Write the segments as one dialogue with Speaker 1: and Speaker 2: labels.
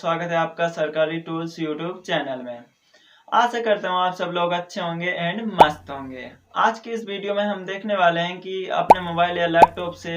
Speaker 1: स्वागत है आपका सरकारी टूल्स यूट्यूब चैनल में। आशा करता हूँ आप सब लोग अच्छे होंगे एंड मस्त होंगे। आज की इस वीडियो में हम देखने वाले हैं कि अपने मोबाइल या लैपटॉप से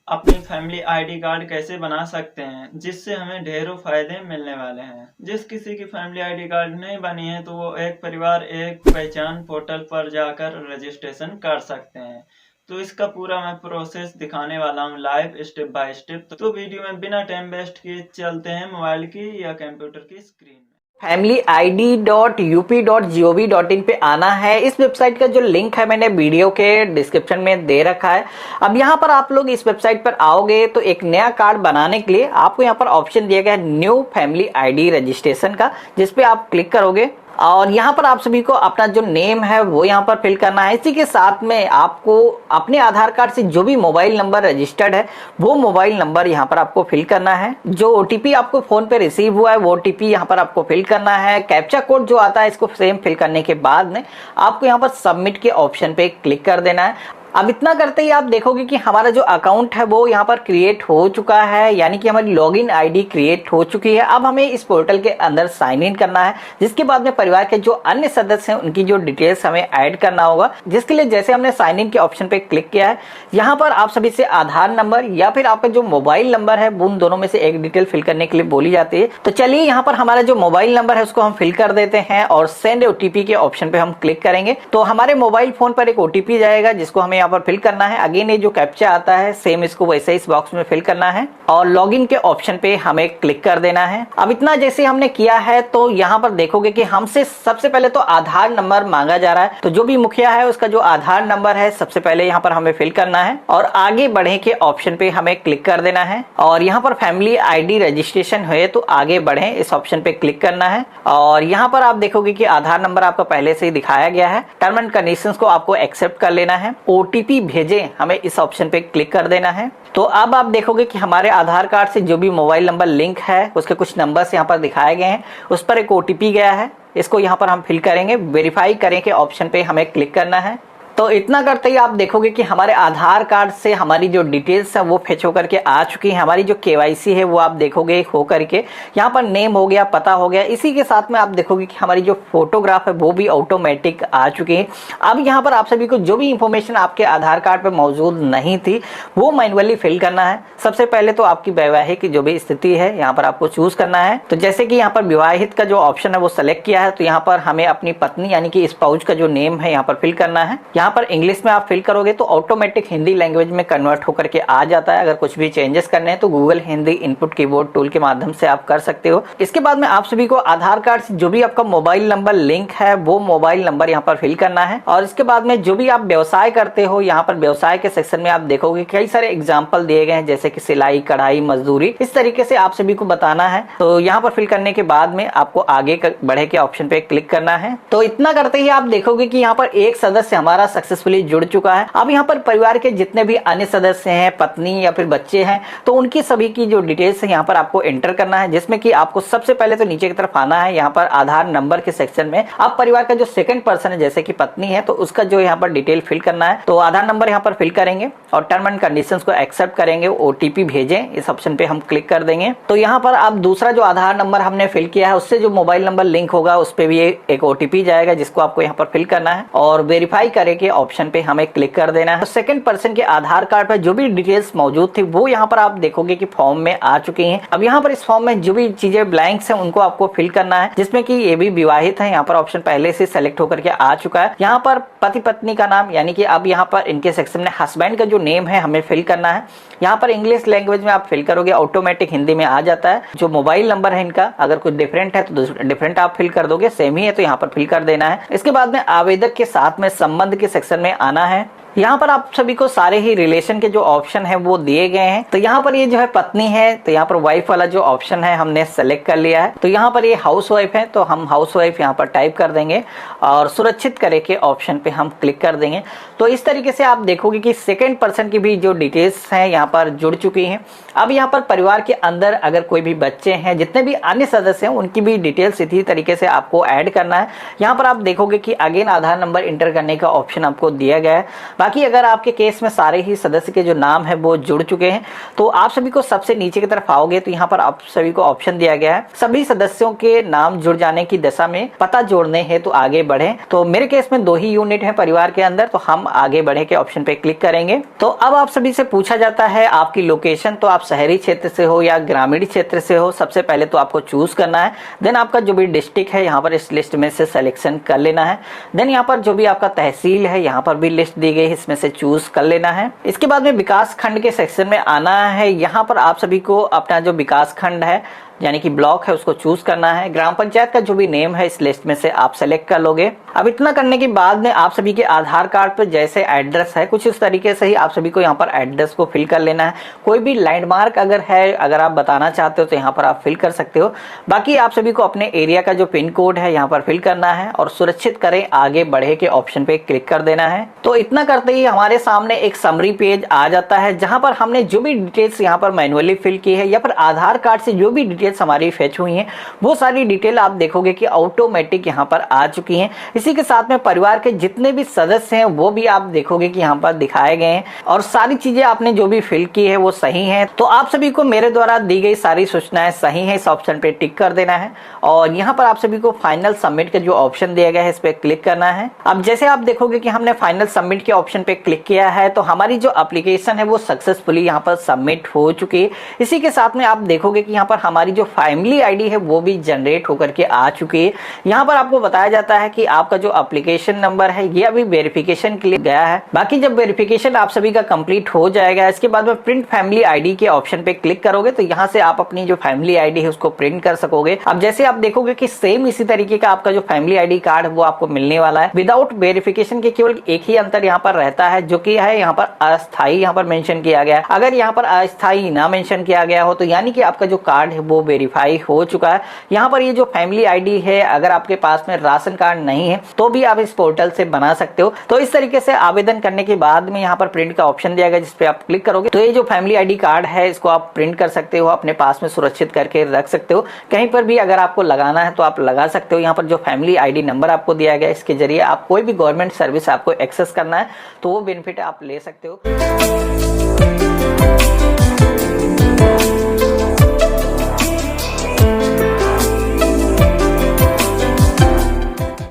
Speaker 1: अपनी फैमिली आईडी कार्ड कैसे बना सकते हैं, जिससे हमें ढेरों फायदे मिलने वाले हैं। जिस किसी की फैमिली आईडी कार्ड नहीं बनी है तो वो एक परिवार एक पहचान पोर्टल पर जाकर रजिस्ट्रेशन कर सकते हैं। तो इसका पूरा मैं प्रोसेस दिखाने वाला हूँ लाइव स्टेप बाय स्टेप। तो वीडियो में बिना टाइम वेस्ट किए चलते हैं मोबाइल की या कंप्यूटर की स्क्रीन में।
Speaker 2: familyid.up.gov.in पे आना है। इस वेबसाइट का जो लिंक है मैंने वीडियो के डिस्क्रिप्शन में दे रखा है। अब यहाँ पर आप लोग इस वेबसाइट पर आओगे तो एक नया कार्ड बनाने के लिए आपको यहाँ पर ऑप्शन दिया गया है न्यू फैमिली आईडी रजिस्ट्रेशन का, जिसपे आप क्लिक करोगे और यहाँ पर आप सभी को अपना जो नेम है वो यहाँ पर फिल करना है। इसी के साथ में आपको अपने आधार कार्ड से जो भी मोबाइल नंबर रजिस्टर्ड है वो मोबाइल नंबर यहाँ पर आपको फिल करना है। जो ओटीपी आपको फोन पे रिसीव हुआ है वो ओटीपी यहाँ पर आपको फिल करना है। कैप्चा कोड जो आता है इसको सेम फिल करने के बाद में आपको यहाँ पर सबमिट के ऑप्शन पे क्लिक कर देना है। अब इतना करते ही आप देखोगे कि हमारा जो अकाउंट है वो यहाँ पर क्रिएट हो चुका है, यानी कि हमारी लॉगिन आईडी क्रिएट हो चुकी है। अब हमें इस पोर्टल के अंदर साइन इन करना है, जिसके बाद में परिवार के जो अन्य सदस्य हैं उनकी जो डिटेल्स हमें ऐड करना होगा। जिसके लिए जैसे हमने साइन इन के ऑप्शन पे क्लिक किया है, यहाँ पर आप सभी से आधार नंबर या फिर आपका जो मोबाइल नंबर है उन दोनों में से एक डिटेल फिल करने के लिए बोली जाती है। तो चलिए यहाँ पर हमारा जो मोबाइल नंबर है उसको हम फिल कर देते हैं और सेंड ओटीपी के ऑप्शन पे हम क्लिक करेंगे तो हमारे मोबाइल फोन पर एक ओटीपी जाएगा जिसको हमें यहाँ पर फिल करना है। अगेन ये जो कैप्चा आता है सेम इसको वैसे ही इस बॉक्स में फिल करना है और लॉगिन के ऑप्शन पे हमें क्लिक कर देना है। अब इतना जैसे हमने किया है तो यहाँ पर देखोगे कि हमसे सबसे पहले तो आधार नंबर मांगा जा रहा है। तो जो भी मुखिया है उसका जो आधार नंबर है सबसे पहले यहाँ पर हमें फिल करना है और आगे बढ़े के ऑप्शन पे हमें क्लिक कर देना है। और यहाँ पर फैमिली आईडी रजिस्ट्रेशन है तो आगे बढ़े इस ऑप्शन पे क्लिक करना है। और यहाँ पर आप देखोगे कि आधार नंबर आपका पहले से ही दिखाया गया है। टर्म एंड कंडीशंस को आपको एक्सेप्ट कर लेना है। ओटीपी भेजे हमें इस ऑप्शन पे क्लिक कर देना है। तो अब आप देखोगे कि हमारे आधार कार्ड से जो भी मोबाइल नंबर लिंक है उसके कुछ नंबर्स यहाँ पर दिखाए गए हैं, उस पर एक ओटीपी गया है। इसको यहाँ पर हम फिल करेंगे। वेरीफाई करें के ऑप्शन पे हमें क्लिक करना है। तो इतना करते ही आप देखोगे कि हमारे आधार कार्ड से हमारी जो डिटेल्स है वो फेच होकर के आ चुकी है। हमारी जो केवाईसी है वो आप देखोगे हो करके यहाँ पर नेम हो गया, पता हो गया। इसी के साथ में आप देखोगे कि हमारी जो फोटोग्राफ है वो भी ऑटोमेटिक आ चुकी है। अब यहाँ पर आप सभी को जो भी इंफॉर्मेशन आपके आधार कार्ड पर मौजूद नहीं थी वो मैनुअली फिल करना है। सबसे पहले तो आपकी वैवाहिक जो भी स्थिति है यहाँ पर आपको चूज करना है। तो जैसे कि यहाँ पर विवाहित का जो ऑप्शन है वो सेलेक्ट किया है तो यहाँ पर हमें अपनी पत्नी यानी कि स्पाउस का जो नेम है यहाँ पर फिल करना है। यहाँ पर इंग्लिश में आप फिल करोगे तो ऑटोमेटिक हिंदी लैंग्वेज में कन्वर्ट होकर के आ जाता है। अगर कुछ भी चेंजेस करने हैं तो Google Hindi input keyboard tool के माध्यम से आप कर सकते हो। इसके बाद में आप सभी को आधार कार्ड से जो भी आपका मोबाइल नंबर लिंक है वो मोबाइल नंबर यहाँ पर फिल करना है। और इसके बाद में जो भी आप व्यवसाय करते हो यहाँ पर व्यवसाय के सेक्शन में आप देखोगे कई सारे एग्जाम्पल दिए गए हैं, जैसे कि सिलाई, कढ़ाई, मजदूरी, इस तरीके से आप सभी को बताना है। तो यहाँ पर फिल करने के बाद में आपको आगे बढ़े के ऑप्शन पे क्लिक करना है। तो इतना करते ही आप देखोगे कि यहाँ पर एक सदस्य हमारा सक्सेसफुली जुड़ चुका है। अब यहाँ पर परिवार के जितने भी अन्य सदस्य हैं, पत्नी या फिर बच्चे हैं, तो उनकी सभी की जो डिटेल्स है यहाँ पर आपको एंटर करना है। जिसमें कि आपको सबसे पहले तो नीचे की तरफ आना है। यहाँ पर आधार नंबर के सेक्शन में आप परिवार का जो सेकंड पर्सन है जैसे कि पत्नी है तो उसका जो यहाँ पर डिटेल फिल करना है। तो आधार नंबर यहाँ पर फिल करेंगे और टर्म एंड कंडीशंस को एक्सेप्ट करेंगे। ओटीपी भेजें इस ऑप्शन पे हम क्लिक कर देंगे। तो यहाँ पर आप दूसरा जो आधार नंबर हमने फिल किया है उससे जो मोबाइल नंबर लिंक होगा उस पर भी एक ओटीपी जाएगा जिसको आपको यहाँ पर फिल करना है और वेरीफाई करें के ऑप्शन पे हमें क्लिक कर देना है। तो सेकंड पर्सन के आधार कार्ड पर जो भी डिटेल्स मौजूद थी वो यहाँ पर आप देखोगे कि फॉर्म में आ चुकी हैं। अब यहाँ पर इस फॉर्म में जो भी चीजें ब्लैंक्स हैं उनको आपको फिल करना है, जिसमें कि ये भी विवाहित है। यहाँ पर ऑप्शन पहले से सेलेक्ट होकर के आ चुका है। यहाँ पर पति पत्नी का नाम यानी कि अब यहाँ पर इनके सेक्शन में हस्बैंड का जो नेम है हमें फिल करना है। यहाँ पर इंग्लिश लैंग्वेज में आप फिल करोगे, ऑटोमेटिक हिंदी में आ जाता है। जो मोबाइल नंबर है इनका अगर कुछ डिफरेंट है तो डिफरेंट आप फिल कर दोगे, सेम ही है तो यहाँ पर फिल कर देना है। इसके बाद में आवेदक के साथ में संबंध के सेक्शन में आना है। यहाँ पर आप सभी को सारे ही रिलेशन के जो ऑप्शन है वो दिए गए हैं। तो यहाँ पर ये जो है पत्नी है तो यहाँ पर वाइफ वाला जो ऑप्शन है हमने सेलेक्ट कर लिया है। तो यहाँ पर ये हाउस वाइफ है तो हम हाउस वाइफ यहाँ पर टाइप कर देंगे और सुरक्षित करे के ऑप्शन पे हम क्लिक कर देंगे। तो इस तरीके से आप देखोगे कि सेकंड पर्सन की भी जो डिटेल्स हैं यहाँ पर जुड़ चुकी हैं। अब यहाँ पर परिवार के अंदर अगर कोई भी बच्चे हैं, जितने भी अन्य सदस्य हैं उनकी भी डिटेल्स इसी तरीके से आपको ऐड करना है। यहाँ पर आप देखोगे कि अगेन आधार नंबर इंटर करने का ऑप्शन ऑप्शन आपको दिया गया है। बाकी अगर आपके केस में सारे ही सदस्य के जो नाम है वो जुड़ चुके हैं तो आप सभी को सबसे नीचे की तरफ आओगे तो यहाँ पर आप सभी को ऑप्शन दिया गया है सभी सदस्यों के नाम जुड़ जाने की दशा में पता जोड़ने हैं तो आगे बढ़े। तो मेरे केस में 2 ही यूनिट है परिवार के अंदर, तो हम आगे बढ़े के ऑप्शन पे क्लिक करेंगे। तो अब आप सभी से पूछा जाता है आपकी लोकेशन, तो आप शहरी क्षेत्र से हो या ग्रामीण क्षेत्र से हो, सबसे पहले तो आपको चूज करना है। देन आपका जो भी डिस्ट्रिक्ट है यहाँ पर इस लिस्ट में से सिलेक्शन कर लेना है। देन यहाँ पर जो भी आपका तहसील है यहाँ पर भी लिस्ट दी गई है, इसमें से चूज कर लेना है। इसके बाद में विकास खंड के सेक्शन में आना है। यहाँ पर आप सभी को अपना जो विकास खंड है यानी कि ब्लॉक है उसको चूज करना है। ग्राम पंचायत का जो भी नेम है इस लिस्ट में से आप सेलेक्ट कर लोगे। अब इतना करने के बाद में आप सभी के आधार कार्ड पर जैसे एड्रेस है कुछ इस तरीके से ही आप सभी को यहाँ पर एड्रेस को फिल कर लेना है। कोई भी लैंडमार्क अगर है, अगर आप बताना चाहते हो तो यहाँ पर आप फिल कर सकते हो। बाकी आप सभी को अपने एरिया का जो पिन कोड है यहाँ पर फिल करना है और सुरक्षित करें आगे बढ़े के ऑप्शन पे क्लिक कर देना है। तो इतना करते ही हमारे सामने एक समरी पेज आ जाता है जहां पर हमने जो भी डिटेल्स यहाँ पर मैनुअली फिल की है या फिर आधार कार्ड से जो भी डिटेल्स हमारी फेच हुई हैं वो सारी डिटेल आप देखोगे कि ऑटोमेटिक यहाँ पर आ चुकी हैं। इसी के साथ में परिवार के जितने भी सदस्य हैं वो भी आप देखोगे कि यहाँ पर दिखाए गए हैं और सारी चीजें आपने जो भी फिल की है वो सही है। तो आप सभी को मेरे द्वारा दी गई सारी सूचनाएं सही है, इस ऑप्शन पे टिक कर देना है और यहाँ पर आप सभी को फाइनल सबमिट का जो ऑप्शन दिया गया है इस पे क्लिक करना है। अब जैसे आप देखोगे कि हमने फाइनल सबमिट के ऑप्शन पे क्लिक किया है तो हमारी जो एप्लीकेशन है वो सक्सेसफुली यहाँ पर सबमिट हो चुकी है। इसी के साथ में आप देखोगे कि यहाँ पर हमारी जो फैमिली आईडी है वो भी जनरेट होकर के आ चुकी है। यहाँ पर आपको बताया जाता है कि आपका जो एप्लीकेशन नंबर है ये अभी वेरिफिकेशन के लिए गया है। बाकी जब वेरिफिकेशन आप सभी का कंप्लीट हो जाएगा इसके बाद में प्रिंट फैमिली आईडी के ऑप्शन पे क्लिक करोगे तो यहाँ से आप अपनी जो फैमिली आईडी है उसको प्रिंट कर सकोगे। अब जैसे आप देखोगे कि सेम इसी तरीके का आपका जो फैमिली आईडी कार्ड है वो आपको मिलने वाला है। विदाउट वेरिफिकेशन के केवल एक ही अंतर यहाँ पर रहता है जो कि है यहाँ पर अस्थाई यहाँ पर मेंशन किया गया है। अगर यहाँ पर अस्थाई ना मेंशन किया गया हो तो यानी कि आपका जो कार्ड है वो वेरीफाई हो चुका है। यहाँ पर ये जो फैमिली आईडी है अगर आपके पास में राशन कार्ड नहीं है तो भी आप इस पोर्टल से बना सकते हो। तो इस तरीके से आवेदन करने के बाद में यहाँ पर प्रिंट का ऑप्शन दिया गया जिस पे आप क्लिक करोगे तो ये जो फैमिली आईडी कार्ड है इसको आप प्रिंट कर सकते हो, अपने पास में सुरक्षित करके रख सकते हो। कहीं पर भी अगर आपको लगाना है तो आप लगा सकते हो। यहाँ पर जो फैमिली आईडी नंबर आपको दिया गया है इसके जरिए आप कोई भी गवर्नमेंट सर्विस आपको एक्सेस करना है तो वो बेनिफिट आप ले सकते हो।